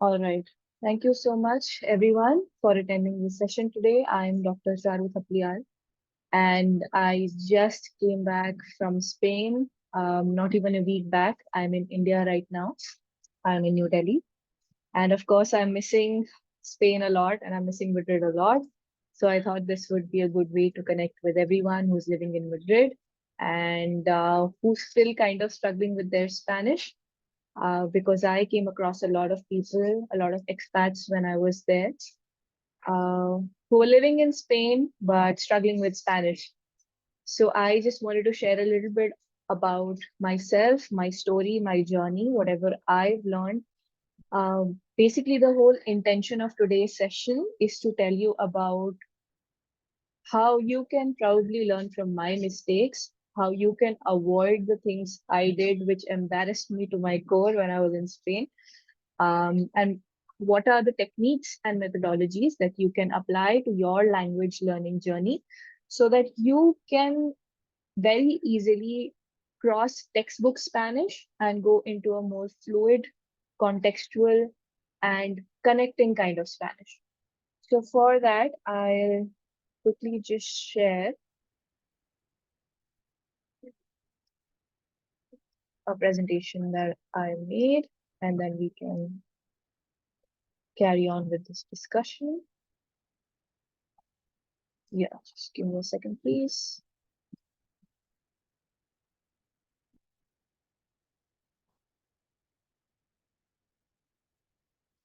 All right. Thank you so much, everyone, for attending this session today. I'm Dr. Charu, and I just came back from Spain, not even a week back. I'm in India right now. I'm in New Delhi. And of course, I'm missing Spain a lot and I'm missing Madrid a lot. So I thought this would be a good way to connect with everyone who's living in Madrid and who's still kind of struggling with their Spanish because I came across a lot of people, a lot of expats when I was there, who were living in Spain but struggling with Spanish. So I just wanted to share a little bit about myself, my story, my journey, whatever I've learned. Basically, the whole intention of today's session is to tell you about how you can probably learn from my mistakes, how you can avoid the things I did, which embarrassed me to my core when I was in Spain, and what are the techniques and methodologies that you can apply to your language learning journey so that you can very easily cross textbook Spanish and go into a more fluid, contextual, and connecting kind of Spanish. So for that, I'll quickly just share a presentation that I made, and then we can carry on with this discussion. Yeah, just give me a second, please.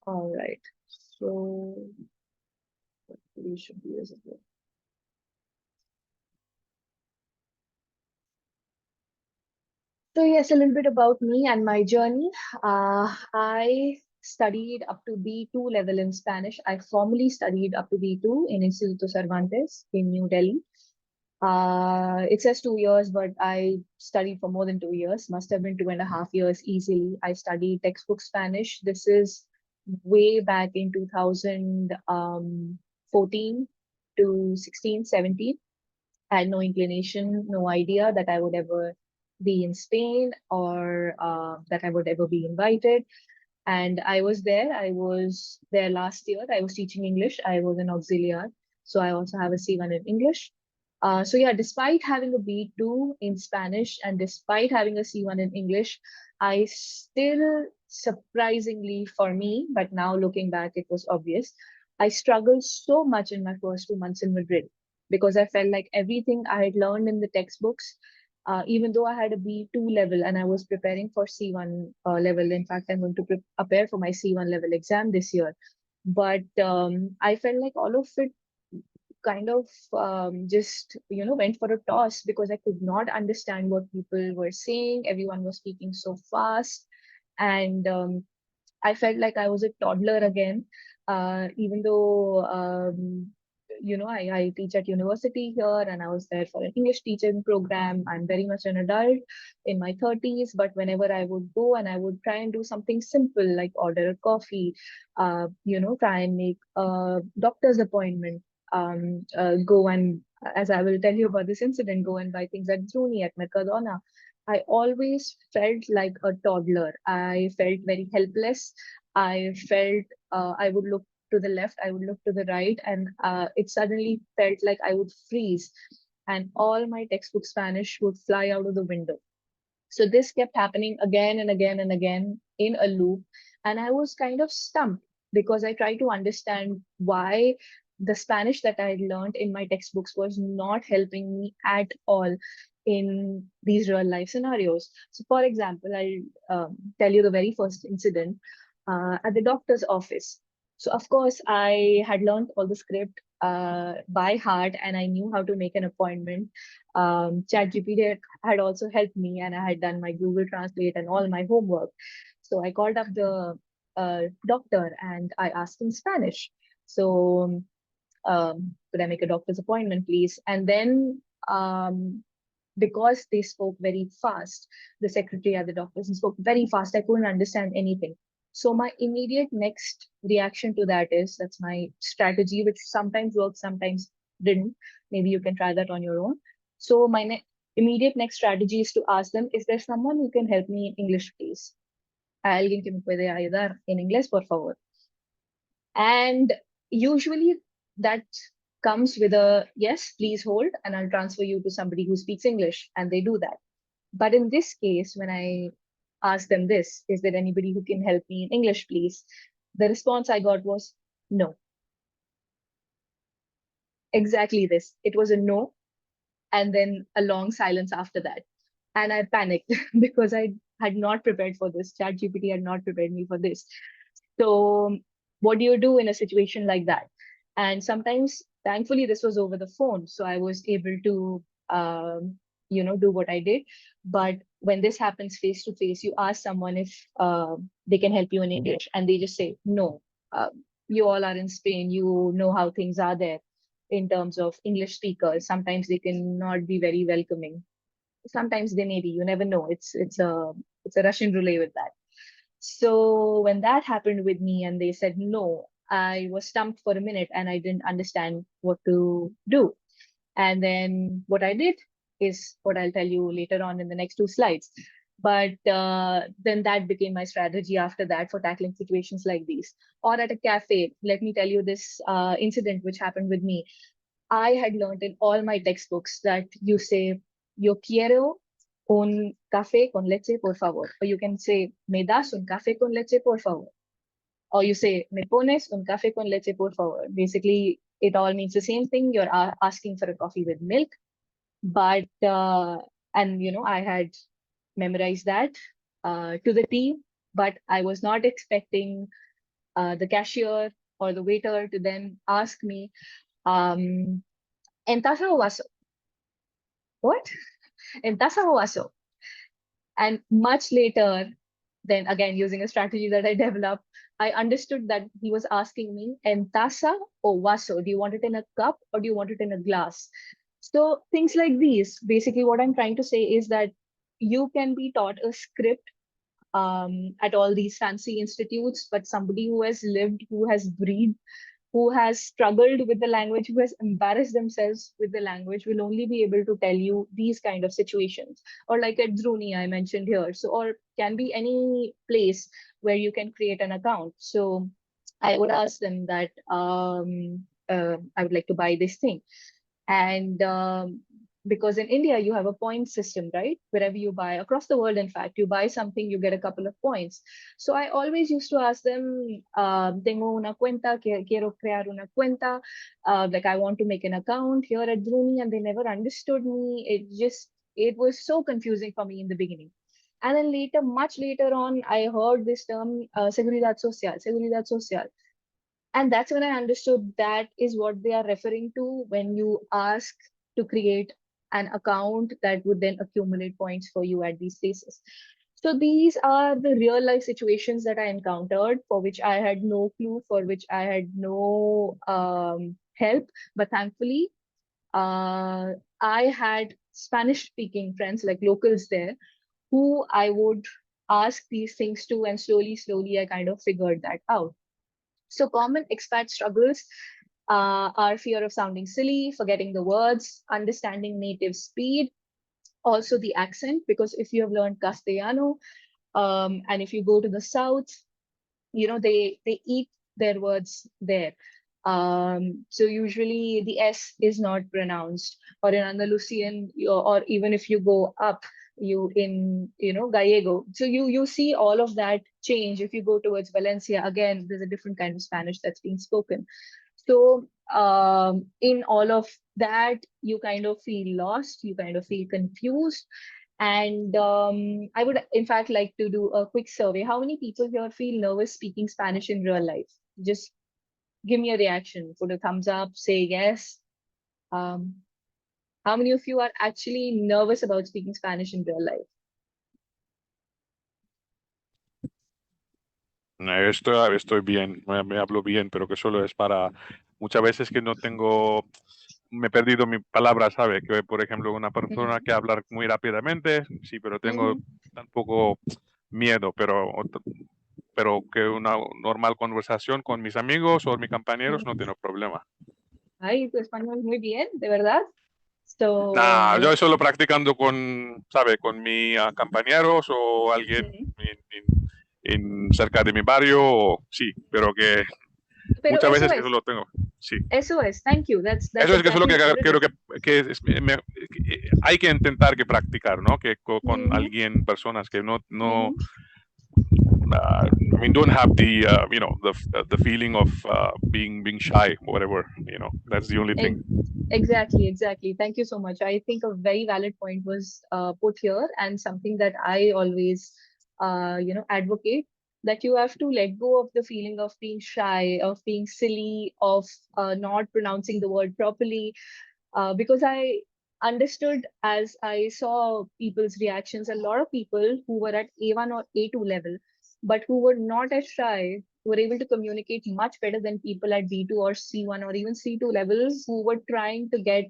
All right. So we should be visible. So yes, a little bit about me and my journey. I studied up to B2 level in Spanish. I formally studied up to B2 in Instituto Cervantes in New Delhi. It says 2 years, but I studied for more than 2 years. Must have been 2.5 years easily. I studied textbook Spanish. This is way back in 2014 to 16, 17. I had no inclination, no idea that I would ever be in Spain or that I would ever be invited. And I was there. I was there last year. I was teaching English. I was an auxiliary. So I also have a C1 in English. So yeah, despite having a B2 in Spanish and despite having a C1 in English, I still surprisingly for me, but now looking back, it was obvious. I struggled so much in my first 2 months in Madrid because I felt like everything I had learned in the textbooks, even though I had a B2 level and I was preparing for C1 level. In fact, I'm going to prepare for my C1 level exam this year. But I felt like all of it kind of just went for a toss because I could not understand what people were saying. Everyone was speaking so fast, and I felt like I was a toddler again, even though I teach at university here, and I was there for an English teaching program. I'm very much an adult in my 30s, but whenever I would go and I would try and do something simple like order a coffee, try and make a doctor's appointment, go and, as I will tell you about this incident, go and buy things at Zuni, at Mercadona. I always felt like a toddler. I felt very helpless. I felt I would look to the left, I would look to the right, and it suddenly felt like I would freeze and all my textbook Spanish would fly out of the window. So this kept happening again and again and again in a loop. And I was kind of stumped because I tried to understand why the Spanish that I had learned in my textbooks was not helping me at all in these real life scenarios. So, for example, I'll tell you the very first incident at the doctor's office. So, of course, I had learned all the script by heart and I knew how to make an appointment. ChatGPT had also helped me, and I had done my Google Translate and all my homework. So I called up the doctor and I asked in Spanish. So, could I make a doctor's appointment, please? And then, because they spoke very fast, the secretary at the doctor's spoke very fast, I couldn't understand anything. So my immediate next reaction to that is that's my strategy, which sometimes works, sometimes didn't. Maybe you can try that on your own. So my immediate next strategy is to ask them, is there someone who can help me in English, please? alguien que me puede ayudar en inglés, por favor. And usually that comes with a yes, please hold, and I'll transfer you to somebody who speaks English, and they do that. But in this case, when I asked them this, is there anybody who can help me in English, please? The response I got was no. Exactly this. It was a no, and then a long silence after that. And I panicked because I had not prepared for this. ChatGPT had not prepared me for this. So, what do you do in a situation like that? And sometimes, thankfully, this was over the phone, so I was able to, do what I did. But when this happens face to face, you ask someone if they can help you in English, and they just say no. Uh, you all are in Spain. You know how things are there in terms of English speakers. Sometimes they cannot be very welcoming. Sometimes they may be. You never know. It's a Russian roulette with that. So when that happened with me and they said no, I was stumped for a minute and I didn't understand what to do. And then what I did is what I'll tell you later on in the next two slides. But then that became my strategy after that for tackling situations like these. Or at a cafe, let me tell you this incident which happened with me. I had learned in all my textbooks that you say, yo quiero un café con leche, por favor. Or you can say, me das un café con leche, por favor. Or you say, me pones un café con leche, por favor. Basically, it all means the same thing. You're asking for a coffee with milk. But, I had memorized that to the T, but I was not expecting the cashier or the waiter to then ask me, en taza o vaso? What? En taza o vaso? And much later, then again, using a strategy that I developed, I understood that he was asking me, en taza o vaso? Do you want it in a cup or do you want it in a glass? So things like these, basically what I'm trying to say is that you can be taught a script at all these fancy institutes, but somebody who has lived, who has breathed, who has struggled with the language, who has embarrassed themselves with the language, will only be able to tell you these kind of situations. Or like at Druni, I mentioned here. So, or can be any place where you can create an account. So I would ask them that I would like to buy this thing. And because in India, you have a point system, right? Wherever you buy, across the world, in fact, you buy something, you get a couple of points. So I always used to ask them, tengo una cuenta, quiero crear una cuenta, like I want to make an account here at Druni, and they never understood me. It was so confusing for me in the beginning. And then later, much later on, I heard this term, seguridad social. And that's when I understood that is what they are referring to when you ask to create an account that would then accumulate points for you at these places. So these are the real life situations that I encountered for which I had no clue, for which I had no help. But thankfully, I had Spanish speaking friends, like locals there, who I would ask these things to, and slowly, I kind of figured that out. So common expat struggles are fear of sounding silly, forgetting the words, understanding native speed, also the accent, because if you have learned Castellano, and if you go to the south, they eat their words there. So usually the S is not pronounced, or in Andalusian, or even if you go up, you in Gallego. So you see all of that change. If you go towards Valencia, again, there's a different kind of Spanish that's being spoken. So in all of that, you kind of feel lost, you kind of feel confused. And I would, in fact, like to do a quick survey. How many people here feel nervous speaking Spanish in real life? Just give me a reaction. Put a thumbs up, say yes. Um, how many of you are actually nervous about speaking Spanish in real life? Estoy bien, me hablo bien, pero que solo es para muchas veces que no tengo, me he perdido mi palabra, ¿sabe? Que por ejemplo una persona que hablar muy rápidamente, sí, pero tengo tampoco miedo, pero que una normal conversación con mis amigos o mis compañeros no tengo problema. Ay, tu español muy bien, de verdad. Nah, So, yo solo practicando con, ¿sabe? Con mis compañeros o alguien cerca de mi barrio, sí, pero que Pero muchas veces que SOS. solo tengo, sí. SOS, thank you. That's Eso es lo exactly que what it creo is. que hay que intentar que practicar, ¿no? Que con Mhm. alguien, personas que no, Mhm. I mean, don't have the, the feeling of being shy, whatever, that's the only thing. Exactly. Thank you so much. I think a very valid point was put here, and something that I always, advocate, that you have to let go of the feeling of being shy, of being silly, of not pronouncing the word properly, because I understood as I saw people's reactions, a lot of people who were at A1 or A2 level, but who were not as shy, were able to communicate much better than people at B2 or C1 or even C2 levels who were trying to get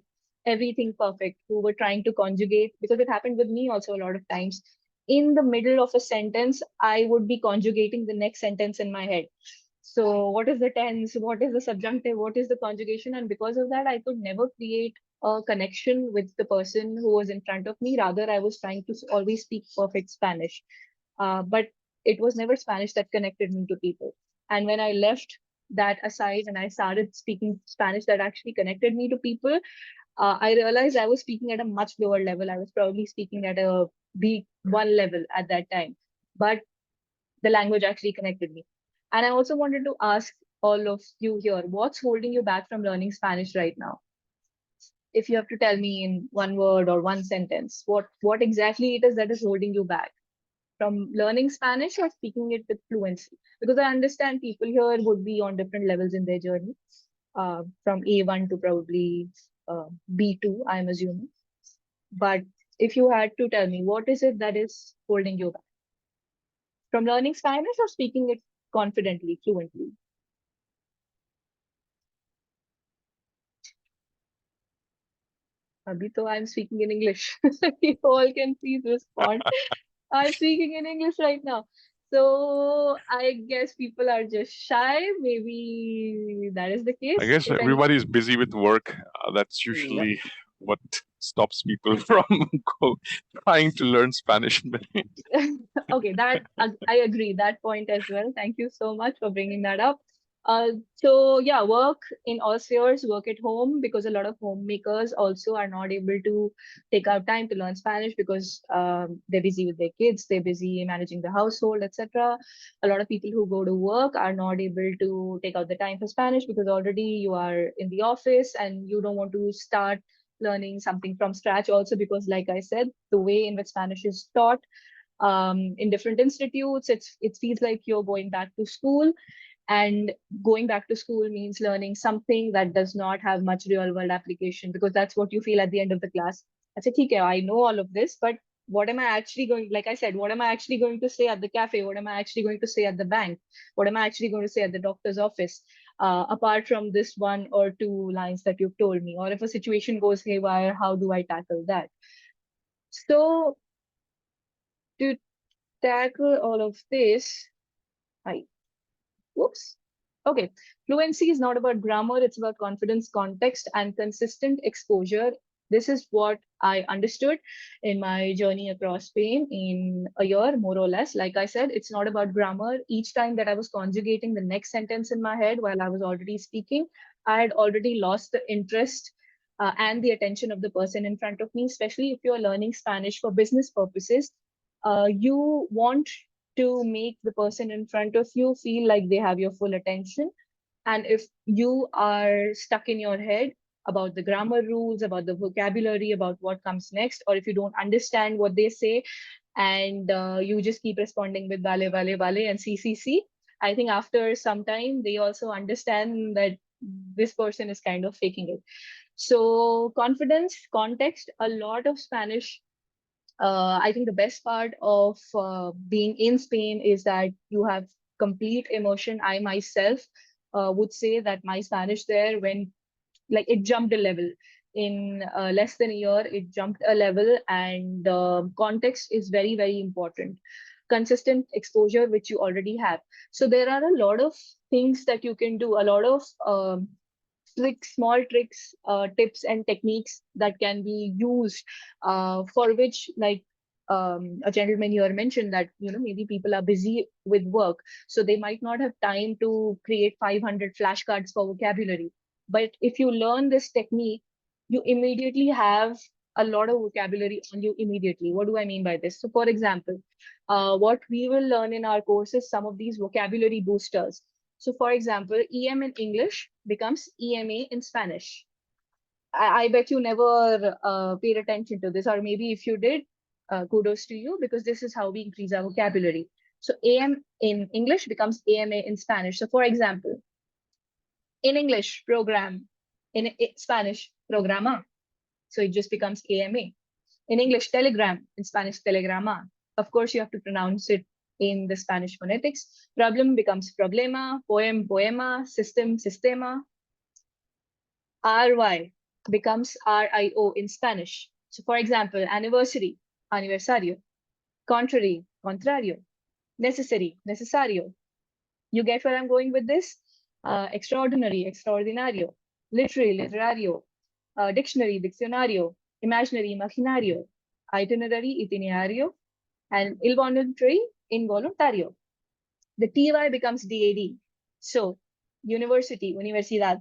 everything perfect, who were trying to conjugate, because it happened with me also a lot of times. In the middle of a sentence, I would be conjugating the next sentence in my head. So, what is the tense? What is the subjunctive? What is the conjugation? And because of that, I could never create a connection with the person who was in front of me. Rather, I was trying to always speak perfect Spanish. But it was never Spanish that connected me to people. And when I left that aside and I started speaking Spanish that actually connected me to people, I realized I was speaking at a much lower level. I was probably speaking at a B1 level at that time. But the language actually connected me. And I also wanted to ask all of you here, what's holding you back from learning Spanish right now? If you have to tell me in one word or one sentence, what exactly it is that is holding you back from learning Spanish or speaking it with fluency? Because I understand people here would be on different levels in their journey, from A1 to probably B2, I'm assuming. But if you had to tell me, what is it that is holding you back from learning Spanish or speaking it confidently, fluently? Abhi to I'm speaking in English. You all can please respond. I'm speaking in English right now. So I guess people are just shy. Maybe that is the I case. guess If any, everybody is busy with work. That's yep. usually what stops people from trying to learn Spanish. Okay, that I agree that point as well. Thank you so much for bringing that up. So yeah, work in all spheres, work at home, because a lot of homemakers also are not able to take out time to learn Spanish because they're busy with their kids, they're busy managing the household, etc. A lot of people who go to work are not able to take out the time for Spanish because already you are in the office and you don't want to start learning something from scratch also, because like I said, the way in which Spanish is taught in different institutes, it feels like you're going back to school, and going back to school means learning something that does not have much real world application, because that's what you feel at the end of the class. I said, okay, I know all of this, but what am I actually going, like I said, what am I actually going to say at the cafe? What am I actually going to say at the bank? What am I actually going to say at the doctor's office? Apart from this one or two lines that you've told me, or if a situation goes haywire, how do I tackle that? So to tackle all of this, I whoops. Okay. Fluency is not about grammar, it's about confidence, context, and consistent exposure. This is what I understood in my journey across Spain in a year, more or less. Like I said, it's not about grammar. Each time that I was conjugating the next sentence in my head while I was already speaking, I had already lost the interest and the attention of the person in front of me, especially if you're learning Spanish for business purposes. You want to make the person in front of you feel like they have your full attention. And if you are stuck in your head about the grammar rules, about the vocabulary, about what comes next, or if you don't understand what they say and you just keep responding with vale, vale, vale and CCC, I think after some time they also understand that this person is kind of faking it. So, confidence, context, a lot of Spanish, I think the best part of being in Spain is that you have complete immersion. I myself would say that my Spanish there went, like, it jumped a level. In less than a year, it jumped a level, and context is very, very important. Consistent exposure, which you already have. So there are a lot of things that you can do, a lot of small tricks, tips, and techniques that can be used, for which, like, a gentleman here mentioned that, maybe people are busy with work, so they might not have time to create 500 flashcards for vocabulary. But if you learn this technique, you immediately have a lot of vocabulary on you immediately. What do I mean by this? So, for example, what we will learn in our course is some of these vocabulary boosters. So, for example, EM in English becomes EMA in Spanish. I bet you never paid attention to this, or maybe if you did, kudos to you, because this is how we increase our vocabulary. So AM in English becomes AMA in Spanish. So for example, in English, program, in Spanish, programa. So it just becomes AMA. In English, telegram, in Spanish, telegrama. Of course, you have to pronounce it in the Spanish phonetics. Problem becomes problema, poem, poema, system, sistema. RY becomes RIO in Spanish. So, for example, anniversary, aniversario, contrary, contrario, necessary, necesario. You get where I'm going with this? Extraordinary, extraordinario, literary, literario, dictionary, diccionario, imaginary, imaginario, itinerary, itinerario, and involuntary, involuntario. The TY becomes DAD. So, university, universidad,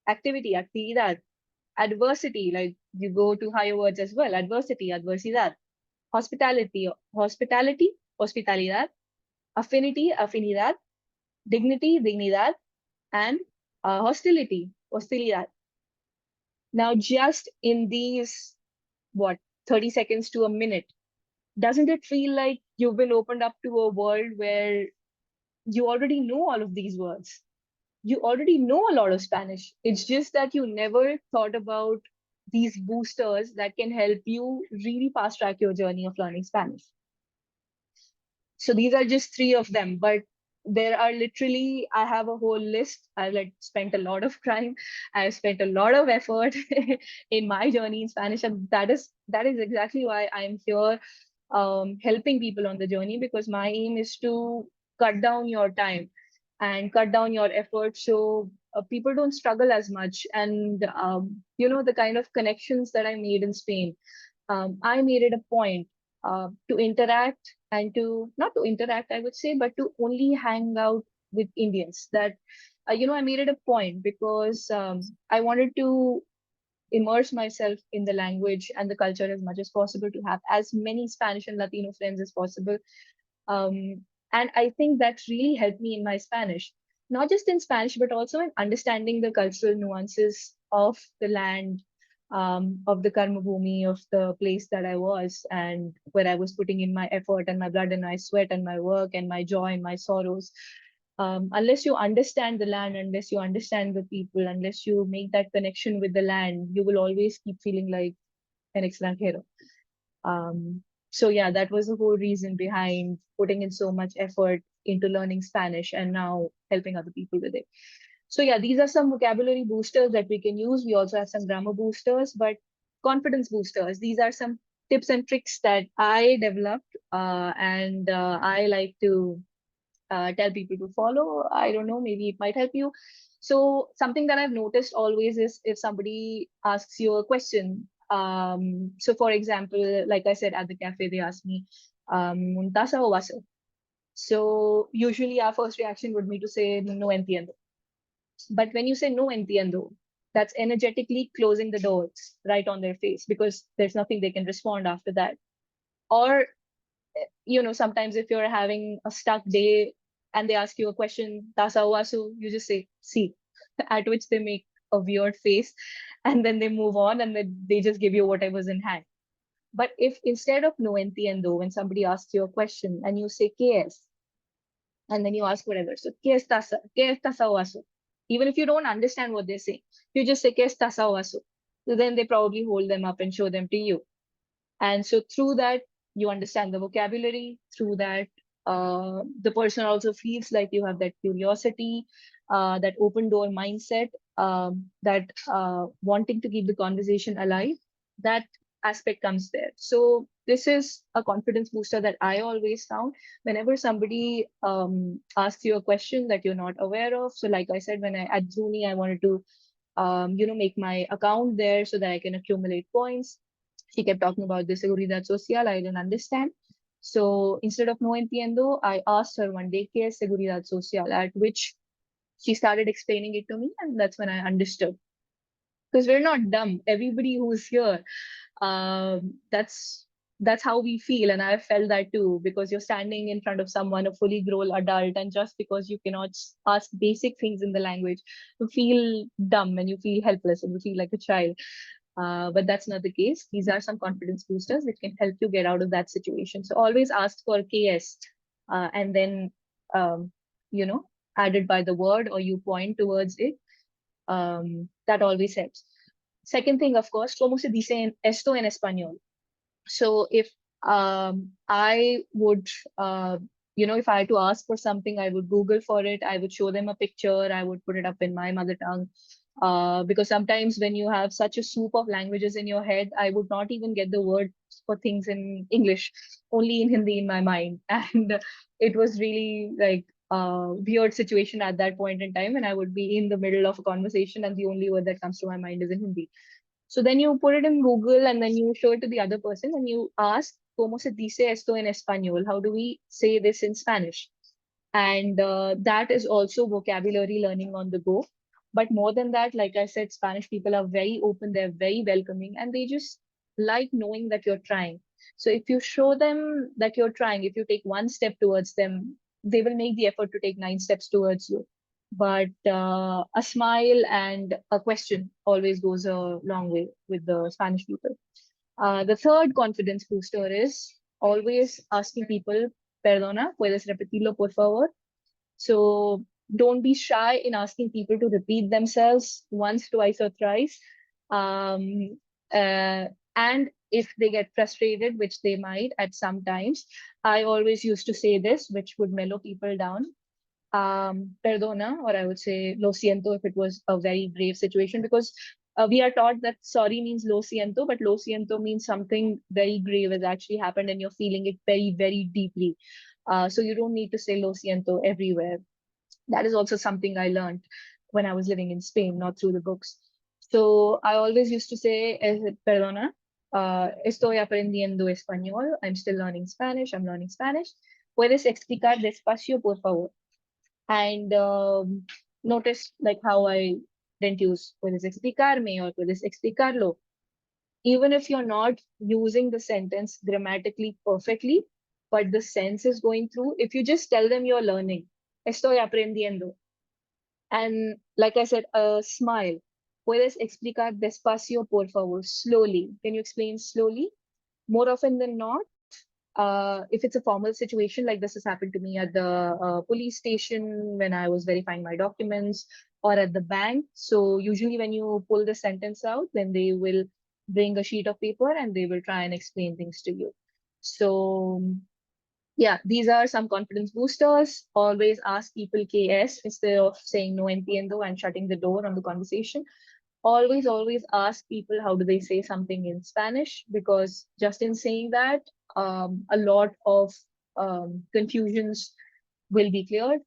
activity, actividad, adversity, like you go to higher words as well, adversity, adversidad, hospitality, hospitality, hospitalidad, affinity, afinidad, dignity, dignidad, and hostility, hostilidad. Now, just in these, what, 30 seconds to a minute, doesn't it feel like you've been opened up to a world where you already know all of these words? You already know a lot of Spanish. It's just that you never thought about these boosters that can help you really fast track your journey of learning Spanish. So these are just three of them, but there are literally, I have a whole list. I've spent a lot of time. I've spent a lot of effort in my journey in Spanish, and that is exactly why I'm here, helping people on the journey, because my aim is to cut down your time and cut down your efforts, so people don't struggle as much. And the kind of connections that I made in Spain, I made it a point to interact, and to not to interact, I would say, but to only hang out with Indians. That I made it a point because I wanted to immerse myself in the language and the culture as much as possible, to have as many Spanish and Latino friends as possible. And I think that really helped me in my Spanish, not just in Spanish, but also in understanding the cultural nuances of the land, of the karma bhumi, of the place that I was, and where I was putting in my effort and my blood and my sweat and my work and my joy and my sorrows. Unless you understand the land, unless you understand the people, unless you make that connection with the land, you will always keep feeling like an extranjero. So yeah, that was the whole reason behind putting in so much effort into learning Spanish and now helping other people with it. So yeah, these are some vocabulary boosters that we can use. We also have some grammar boosters, but confidence boosters, these are some tips and tricks that I developed, and I like to tell people to follow. I don't know, maybe it might help you. So something that I've noticed always is if somebody asks you a question. So for example, like I said, at the cafe, they asked me, "Tasa o vaso?" So usually our first reaction would be to say, "No entiendo." But when you say "no entiendo," that's energetically closing the doors right on their face, because there's nothing they can respond after that. Or sometimes if you're having a stuck day and they ask you a question, "Tasa o vaso?" you just say, "Si," at which they make a weird face, and then they move on, and then they just give you whatever's in hand. But if instead of "no entiendo," when somebody asks you a question and you say "qué es," and then you ask whatever, so qué es tasa o vaso? Even if you don't understand what they say, you just say "qué es tasa o vaso?" So then they probably hold them up and show them to you. And so through that, you understand the vocabulary. Through that, the person also feels like you have that curiosity, that open door mindset, that wanting to keep the conversation alive. That aspect comes there. So this is a confidence booster that I always found whenever somebody asks you a question that you're not aware of. So like I said, when at Zuni, I wanted to make my account there so that I can accumulate points. She kept talking about the seguridad social. I didn't understand. So instead of no entiendo, I asked her one day, ¿qué es seguridad social? At which she started explaining it to me, and that's when I understood. Because we're not dumb. Everybody who's here, that's how we feel, and I felt that too. Because you're standing in front of someone, a fully grown adult, and just because you cannot ask basic things in the language, you feel dumb and you feel helpless and you feel like a child. But that's not the case. These are some confidence boosters which can help you get out of that situation. So always ask for KS, and then um, you know, added by the word or you point towards it. That always helps. Second thing, of course, ¿cómo se dice esto en español? So if I would, if I had to ask for something, I would Google for it. I would show them a picture. I would put it up in my mother tongue. Because sometimes when you have such a soup of languages in your head, I would not even get the words for things in English, only in Hindi in my mind. And it was really like a weird situation at that point in time. And I would be in the middle of a conversation and the only word that comes to my mind is in Hindi. So then you put it in Google and then you show it to the other person and you ask, ¿Cómo se dice esto en español? How do we say this in Spanish? And that is also vocabulary learning on the go. But more than that, like I said, Spanish people are very open, they're very welcoming, and they just like knowing that you're trying. So if you show them that you're trying, if you take one step towards them, they will make the effort to take 9 steps towards you. But a smile and a question always goes a long way with the Spanish people. The third confidence booster is always asking people, perdona, puedes repetirlo por favor? So don't be shy in asking people to repeat themselves once, twice, or thrice. Um, uh, and if they get frustrated, which they might at some times, I always used to say this, which would mellow people down. Perdona, or I would say lo siento if it was a very grave situation, because we are taught that sorry means lo siento, but lo siento means something very grave has actually happened and you're feeling it very, very deeply. So you don't need to say lo siento everywhere. That is also something I learned when I was living in Spain, not through the books. So I always used to say, perdona, estoy aprendiendo español. I'm still learning Spanish. I'm learning Spanish. ¿Puedes explicar despacio, por favor? And notice like how I didn't use puedes explicarme or puedes explicarlo. Even if you're not using the sentence grammatically perfectly, but the sense is going through, if you just tell them you're learning, estoy aprendiendo. And like I said, a smile. Puedes explicar despacio, por favor, slowly. Can you explain slowly? More often than not, if it's a formal situation, like this has happened to me at the police station when I was verifying my documents or at the bank. So usually when you pull the sentence out, then they will bring a sheet of paper and they will try and explain things to you. So yeah, these are some confidence boosters. Always ask people KS instead of saying no entiendo and shutting the door on the conversation. Always ask people how do they say something in Spanish, because just in saying that, a lot of confusions will be cleared.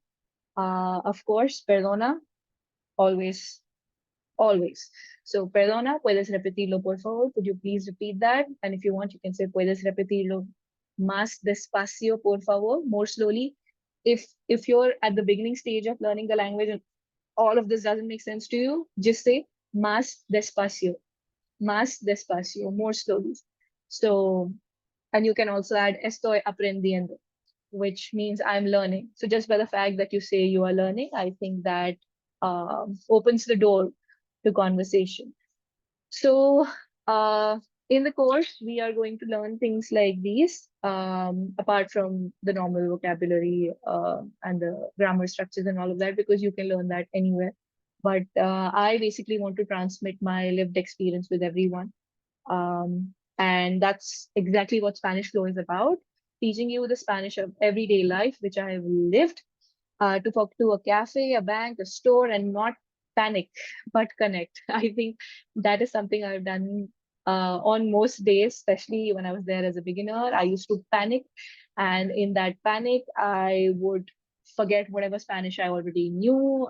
Of course, perdona, always, always. So, perdona, puedes repetirlo, por favor? Could you please repeat that? And if you want, you can say, puedes repetirlo más despacio, por favor, more slowly. If you're at the beginning stage of learning the language and all of this doesn't make sense to you, just say más despacio, more slowly. So, and you can also add estoy aprendiendo, which means I'm learning. So just by the fact that you say you are learning, I think that opens the door to conversation. So in the course, we are going to learn things like these, apart from the normal vocabulary and the grammar structures and all of that, because you can learn that anywhere. But I basically want to transmit my lived experience with everyone. And that's exactly what Spanish Flow is about, teaching you the Spanish of everyday life, which I have lived, to talk to a cafe, a bank, a store, and not panic, but connect. I think that is something I've done on most days, especially when I was there as a beginner. I used to panic, and in that panic, I would forget whatever Spanish I already knew,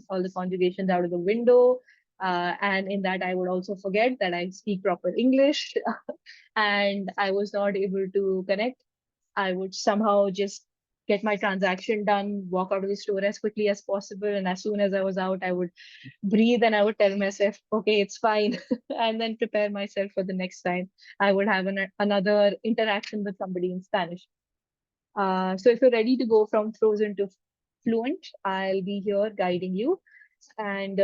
all the conjugations out of the window. And in that, I would also forget that I speak proper English and I was not able to connect. I would somehow just get my transaction done, walk out of the store as quickly as possible. And as soon as I was out, I would breathe and I would tell myself, okay, it's fine. And then prepare myself for the next time I would have another interaction with somebody in Spanish. So if you're ready to go from frozen to fluent, I'll be here guiding you. And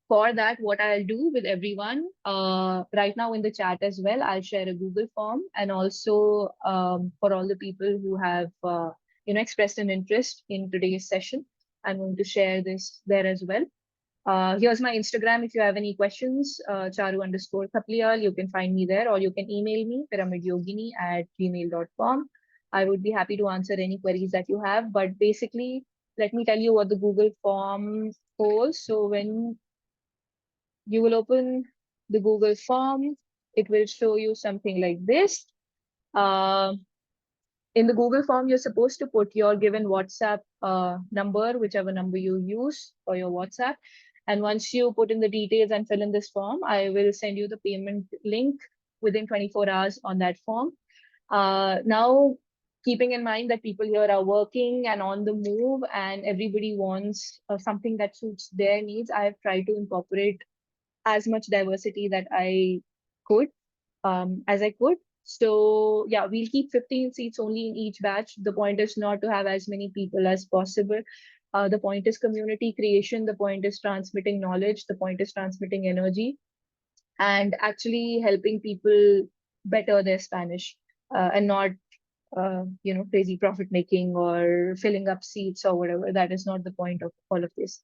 for that, what I'll do with everyone right now in the chat as well, I'll share a Google form, and also for all the people who have expressed an interest in today's session, I'm going to share this there as well. Here's my Instagram. If you have any questions, Charu_Kapliyal, you can find me there, or you can email me, pyramidyogini@gmail.com. I would be happy to answer any queries that you have. But basically, let me tell you what the Google form holds. So when you will open the Google form, it will show you something like this. Uh, in the Google form, you're supposed to put your given WhatsApp number, whichever number you use for your WhatsApp. And once you put in the details and fill in this form, I will send you the payment link within 24 hours on that form. Now, keeping in mind that people here are working and on the move, and everybody wants something that suits their needs, I have tried to incorporate as much diversity that I could, as I could. So yeah, we'll keep 15 seats only in each batch. The point is not to have as many people as possible. The point is community creation. The point is transmitting knowledge. The point is transmitting energy and actually helping people better their Spanish, and not crazy profit making or filling up seats or whatever. That is not the point of all of this.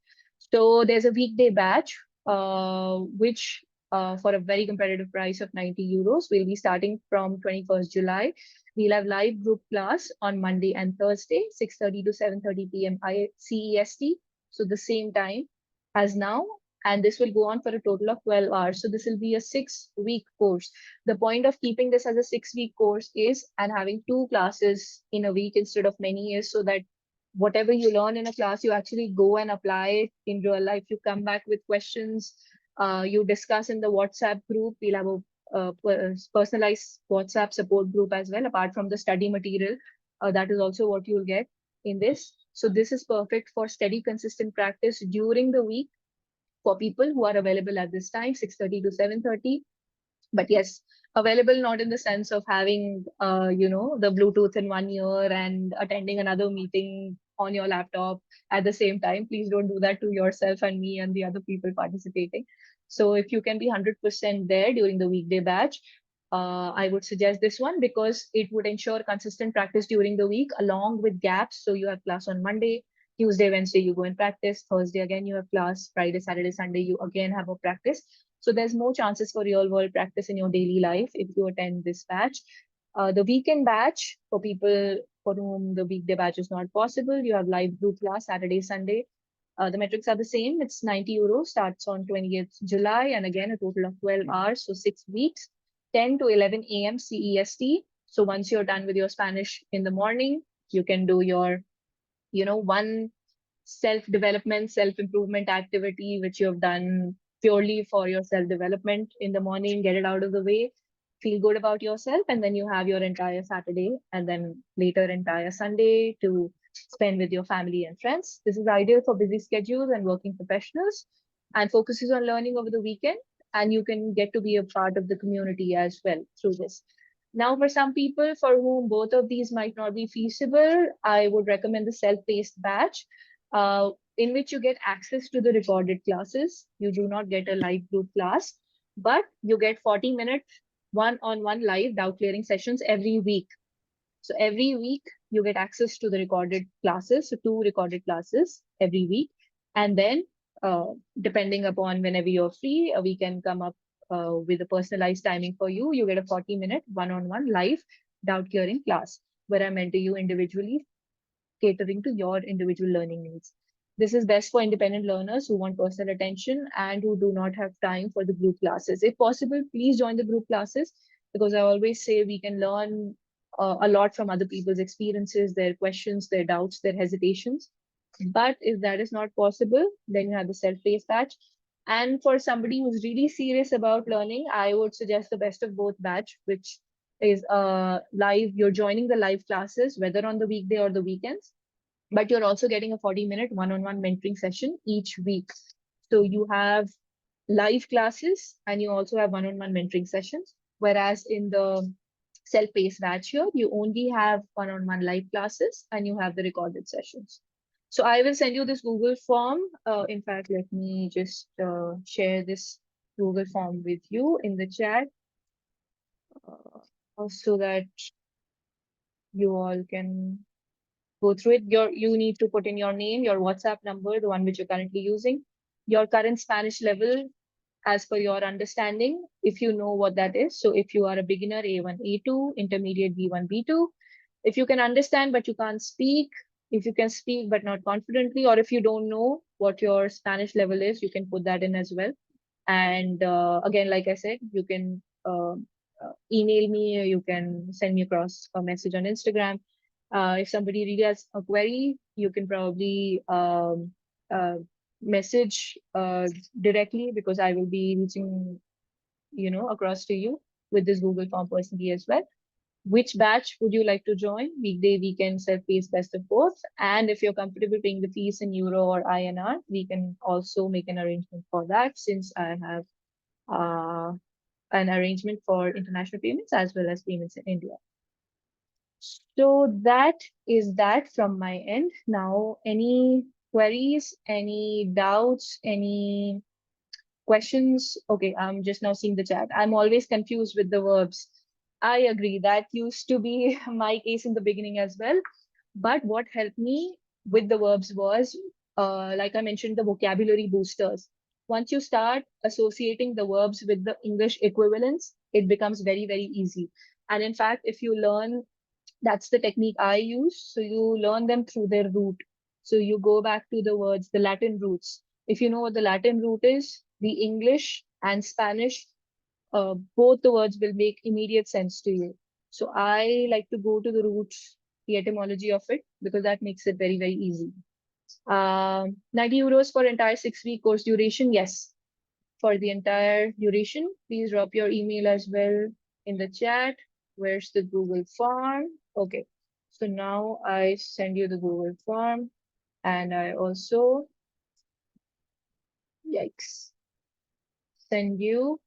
So there's a weekday batch, which for a very competitive price of 90 euros, we'll be starting from 21st July. We'll have live group class on Monday and Thursday, 6:30 to 7:30 p.m. CEST. So the same time as now. And this will go on for a total of 12 hours. So this will be a 6-week course. The point of keeping this as a 6-week course is, and having 2 classes in a week instead of many, is so that whatever you learn in a class, you actually go and apply it in real life. You come back with questions, you discuss in the WhatsApp group. We'll have a personalized WhatsApp support group as well, apart from the study material. That is also what you'll get in this. So this is perfect for steady, consistent practice during the week for people who are available at this time, 6:30 to 7:30. But yes, available not in the sense of having the Bluetooth in one ear and attending another meeting on your laptop at the same time. Please don't do that to yourself and me and the other people participating. So if you can be 100% there during the weekday batch, I would suggest this one, because it would ensure consistent practice during the week along with gaps. So you have class on Monday, Tuesday, Wednesday, you go and practice. Thursday, again, you have class. Friday, Saturday, Sunday, you again have a practice. So there's more chances for real world practice in your daily life if you attend this batch. The weekend batch, for people for whom the weekday batch is not possible, you have live group class Saturday, Sunday. The metrics are the same. It's 90 euros, starts on 20th July, and again, a total of 12 hours, so 6 weeks, 10 to 11 a.m. CEST. So once you're done with your Spanish in the morning, you can do your, one self-development, self-improvement activity, which you have done purely for your self-development in the morning, get it out of the way, feel good about yourself, and then you have your entire Saturday and then later entire Sunday to spend with your family and friends. This is ideal for busy schedules and working professionals, and focuses on learning over the weekend, and you can get to be a part of the community as well through this. Now, for some people for whom both of these might not be feasible, I would recommend the self-paced batch, in which you get access to the recorded classes. You do not get a live group class, but you get 40-minute one-on-one live doubt clearing sessions every week. So every week you get access to the recorded classes, so 2 recorded classes every week. And then depending upon whenever you're free, we can come up with a personalized timing for you. You get a 40-minute one-on-one live doubt clearing class where I mentor you individually, catering to your individual learning needs. This is best for independent learners who want personal attention and who do not have time for the group classes. If possible, please join the group classes, because I always say we can learn a lot from other people's experiences, their questions, their doubts, their hesitations. But if that is not possible, then you have the self-paced batch. And for somebody who's really serious about learning, I would suggest the best of both batch, which is live. You're joining the live classes, whether on the weekday or the weekends, but you're also getting a 40-minute one-on-one mentoring session each week. So you have live classes and you also have one-on-one mentoring sessions. Whereas in the self-paced batch here, you only have one-on-one live classes and you have the recorded sessions. So I will send you this Google form. In fact, let me just share this Google form with you in the chat so that you all can go through it. You need to put in your name, your WhatsApp number, the one which you're currently using, your current Spanish level as per your understanding, if you know what that is. So if you are a beginner, A1, A2, intermediate, B1, B2, if you can understand but you can't speak, if you can speak but not confidently, or if you don't know what your Spanish level is, you can put that in as well. And again, like I said, you can email me, or you can send me across a message on Instagram. If somebody really has a query, you can probably message directly, because I will be reaching, across to you with this Google form personally as well. Which batch would you like to join? Weekday, weekend, self-paced, best of both. And if you're comfortable paying the fees in Euro or INR, we can also make an arrangement for that, since I have uh, an arrangement for international payments as well as payments in India. So that is that from my end. Now, any queries, any doubts, any questions? Okay, I'm just now seeing the chat. I'm always confused with the verbs. I agree. That used to be my case in the beginning as well. But what helped me with the verbs was, like I mentioned, the vocabulary boosters. Once you start associating the verbs with the English equivalents, it becomes very, very easy. And in fact, if you learn, that's the technique I use. So you learn them through their root. So you go back to the words, the Latin roots. If you know what the Latin root is, the English and Spanish, both the words will make immediate sense to you. So I like to go to the roots, the etymology of it, because that makes it very, very easy. 90 euros for entire 6-week course duration. Yes, for the entire duration. Please drop your email as well in the chat. Where's the Google form? Okay. So now I send you the Google form, and I also, yikes, send you,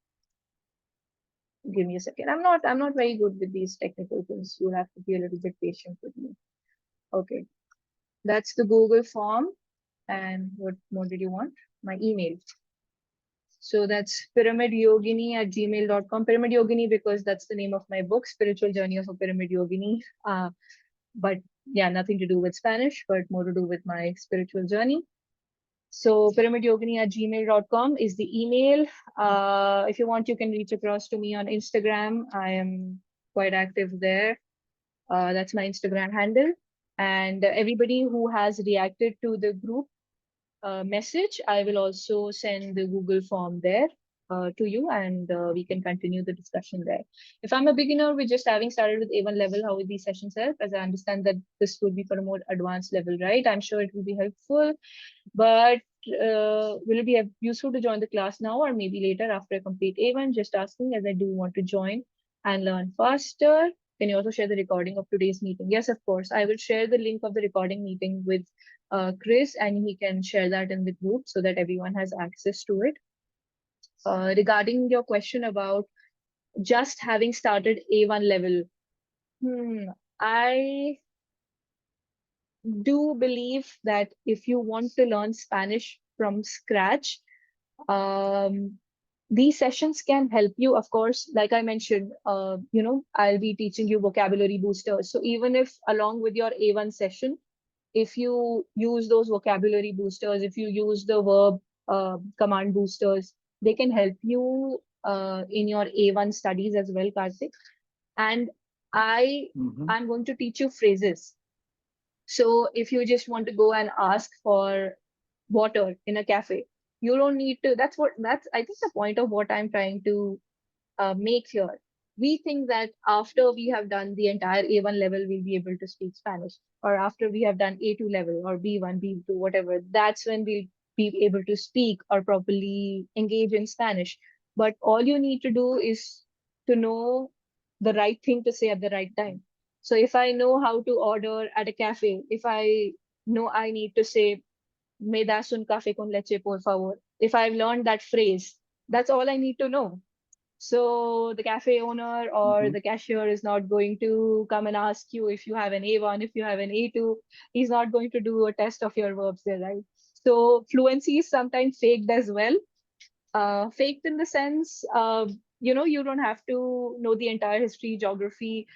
give me a second. I'm not very good with these technical things. You'll have to be a little bit patient with me. Okay. That's the Google form. And what more did you want? My email. So that's pyramidYogini@gmail.com. Pyramid Yogini, because that's the name of my book, Spiritual Journey of a Pyramid Yogini. But yeah, nothing to do with Spanish, but more to do with my spiritual journey. So pyramidYogini@gmail.com is the email. If you want, you can reach across to me on Instagram. I am quite active there. That's my Instagram handle. And everybody who has reacted to the group message, I will also send the Google form there to you, and we can continue the discussion there. If I'm a beginner, we're just having started with A1 level, how will these sessions help? As I understand that this would be for a more advanced level, right? I'm sure it will be helpful, but will it be useful to join the class now or maybe later after I complete A1? Just asking, as I do want to join and learn faster. Can you also share the recording of today's meeting? Yes, of course. I will share the link of the recording meeting with Chris, and he can share that in the group so that everyone has access to it. Regarding your question about just having started A1 level, I do believe that if you want to learn Spanish from scratch, um, these sessions can help you. Of course, like I mentioned, I'll be teaching you vocabulary boosters. So even if along with your A1 session, if you use those vocabulary boosters, if you use the verb command boosters, they can help you in your A1 studies as well, Karthik. And I'm going to teach you phrases. So if you just want to go and ask for water in a cafe, you don't need to. That's I think the point of what I'm trying to make here. We think that after we have done the entire A1 level, we'll be able to speak Spanish, or after we have done A2 level or B1, B2, whatever. That's when we'll be able to speak or properly engage in Spanish. But all you need to do is to know the right thing to say at the right time. So if I know how to order at a cafe, if I know I need to say, me das un café con leche, por favor. If I've learned that phrase, that's all I need to know. So the cafe owner or Mhm. the cashier is not going to come and ask you if you have an A1, if you have an A2. He's not going to do a test of your verbs there, right? So fluency is sometimes faked as well. Faked in the sense, you don't have to know the entire history, geography,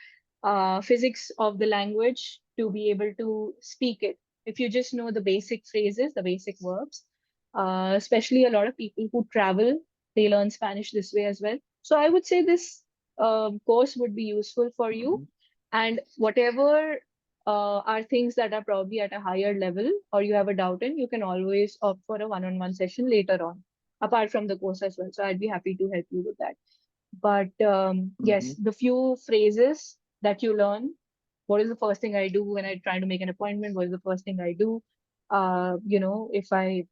physics of the language to be able to speak it. If you just know the basic phrases, the basic verbs, especially a lot of people who travel, they learn Spanish this way as well. So I would say this course would be useful for you. Mhm. And whatever are things that are probably at a higher level or you have a doubt in, you can always opt for a one-on-one session later on, apart from the course as well. So I'd be happy to help you with that. But yes, Mhm. the few phrases that you learn, what is the first thing I do when I try to make an appointment? What is the first thing I do? If I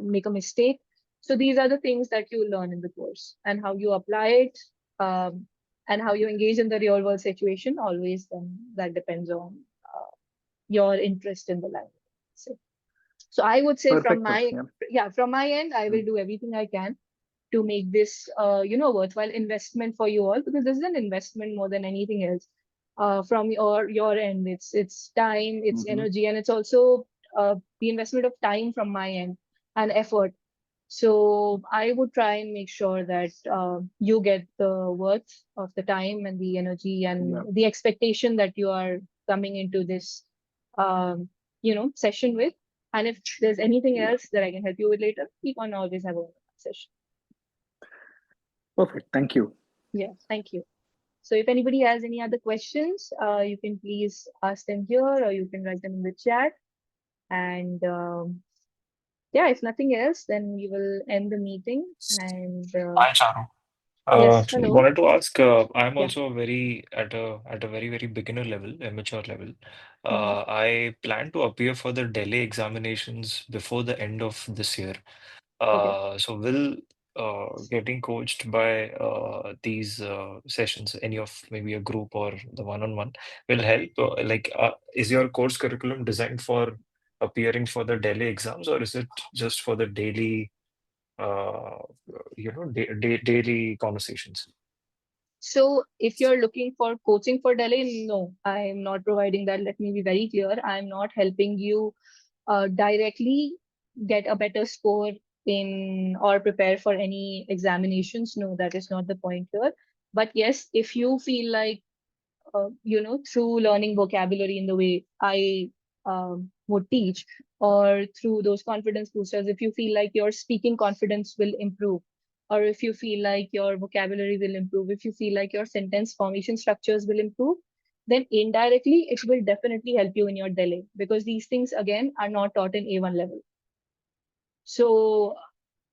make a mistake. So these are the things that you learn in the course, and how you apply it, um, and how you engage in the real world situation. Always, then that depends on your interest in the language. So I would say from Perfect. my Yeah. yeah from my end, I will Mm. do everything I can to make this worthwhile investment for you all, because this is an investment more than anything else. From your end, it's time, it's Mhm. energy, and it's also the investment of time from my end and effort. So I would try and make sure that you get the worth of the time and the energy and Yeah. the expectation that you are coming into this session with. And if there's anything Yeah. else that I can help you with later, we can always have a session. Perfect. Thank you. Yeah, thank you. So if anybody has any other questions, you can please ask them here or you can write them in the chat. And yeah, if nothing else, then we will end the meeting. And Hi, Charu. yes, hello. Wanted to ask, I'm Yeah. also very at a very, very beginner level, amateur level. Hmm. I plan to appear for the Delhi examinations before the end of this year. Okay. So will getting coached by these sessions, any of maybe a group or the one-on-one, will help? Is your course curriculum designed for appearing for the Delhi exams, or is it just for the daily, uh, daily conversations? So if you're looking for coaching for Delhi, no, I'm not providing that. Let me be very clear. I'm not helping you directly get a better score in or prepare for any examinations. No, that is not the point here. But yes, if you feel like through learning vocabulary in the way I would teach, or through those confidence boosters, if you feel like your speaking confidence will improve, or if you feel like your vocabulary will improve, if you feel like your sentence formation structures will improve, then indirectly it will definitely help you in your delay, because these things again are not taught in A1 level. So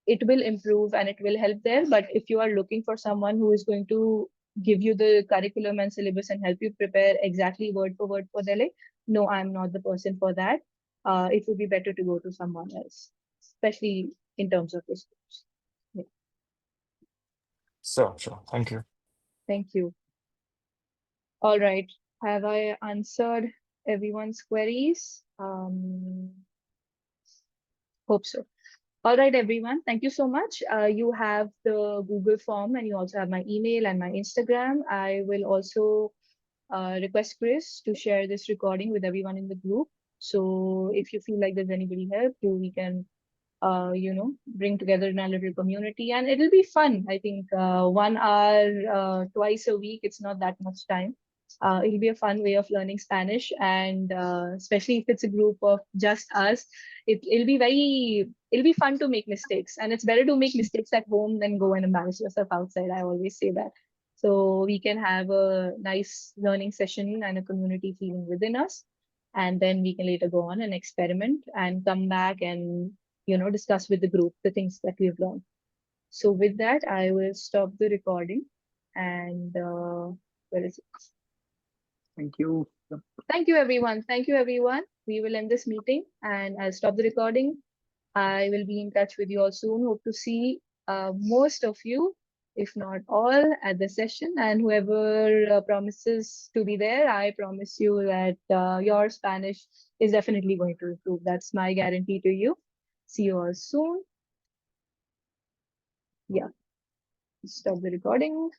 it will improve and it will help there. But if you are looking for someone who is going to give you the curriculum and syllabus and help you prepare exactly word for word for Delhi, no, I'm not the person for that. It would be better to go to someone else, especially in terms of this course. Yeah. Sure, sure. Thank you. Thank you. All right. Have I answered everyone's queries? Hope so. All right, everyone. Thank you so much. You have the Google form and you also have my email and my Instagram. I will also request Chris to share this recording with everyone in the group. So if you feel like there's anybody help you, we can, bring together in a little community, and it'll be fun. I think 1 hour twice a week, it's not that much time. It'll be a fun way of learning Spanish, and especially if it's a group of just us, it'll be fun to make mistakes, and it's better to make mistakes at home than go and embarrass yourself outside. I always say that. So we can have a nice learning session and a community feeling within us, and then we can later go on and experiment and come back and discuss with the group the things that we've learned. So with that, I will stop the recording, and where is it? Thank you. Thank you, everyone. Thank you, everyone. We will end this meeting and I'll stop the recording. I will be in touch with you all soon. Hope to see most of you, if not all, at the session. And whoever promises to be there, I promise you that your Spanish is definitely going to improve. That's my guarantee to you. See you all soon. Yeah, stop the recording.